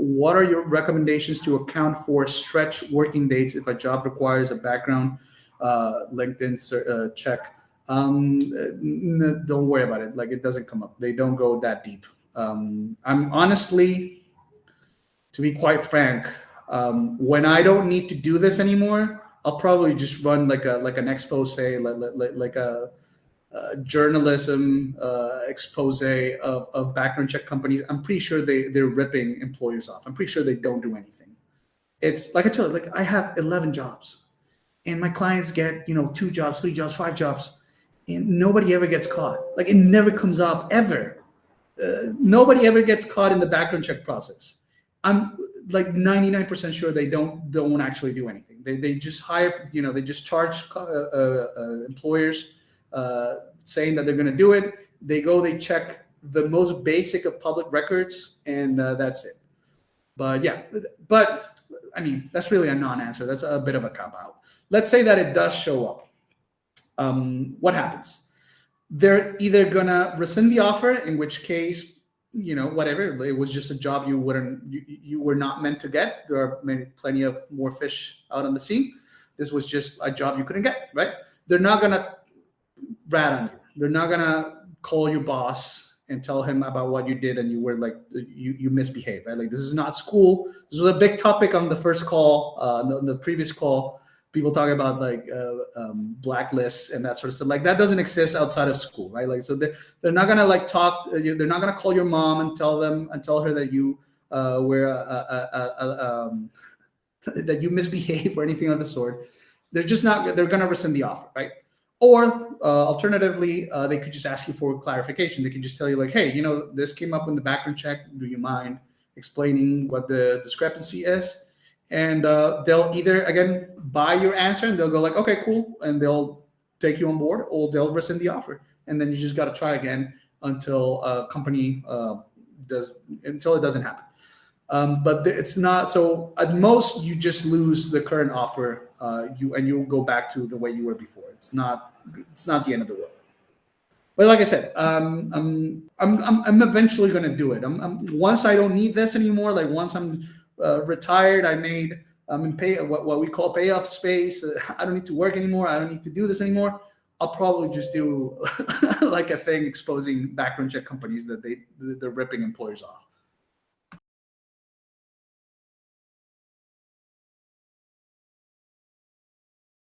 what are your recommendations to account for stretched working dates if a job requires a background LinkedIn check? Don't worry about it. Like, it doesn't come up. They don't go that deep. I'm honestly, to be quite frank, when I don't need to do this anymore, I'll probably just run like an expose, like a journalism expose of background check companies. I'm pretty sure they're ripping employers off. I'm pretty sure they don't do anything. It's like I tell you, like I have 11 jobs, and my clients get 2 jobs, 3 jobs, 5 jobs, and nobody ever gets caught. Like, it never comes up ever. Nobody ever gets caught in the background check process. I'm like 99% sure they don't actually do anything. They just hire, they just charge employers saying that they're going to do it. They go, they check the most basic of public records, and that's it. But yeah, I mean, that's really a non-answer. That's a bit of a cop-out. Let's say that it does show up. What happens? They're either going to rescind the offer, in which case, whatever, it was just a job you were not meant to get. There are plenty of more fish out on the sea. This was just a job you couldn't get, right? They're not going to rat on you. They're not going to call your boss and tell him about what you did and you were like, you misbehaved, right? Like, this is not school. This was a big topic on the first call, the previous call. People talk about like blacklists and that sort of stuff. Like, that doesn't exist outside of school, right? Like, so they're not gonna like talk. They're not gonna call your mom and tell her that you were that you misbehave or anything of the sort. They're just not. They're gonna rescind the offer, right? Or alternatively, they could just ask you for clarification. They could just tell you like, hey, this came up in the background check. Do you mind explaining what the discrepancy is? And they'll either, again, buy your answer and they'll go like, okay, cool. And they'll take you on board, or they'll rescind the offer. And then you just got to try again until a company until it doesn't happen. But it's not, so at most you just lose the current offer, you'll go back to the way you were before. It's not the end of the world. But like I said, I'm eventually going to do it. Once I don't need this anymore, like once I'm retired, I'm in what we call payoff space. I don't need to work anymore. I don't need to do this anymore. I'll probably just do like a thing exposing background check companies that they're ripping employers off.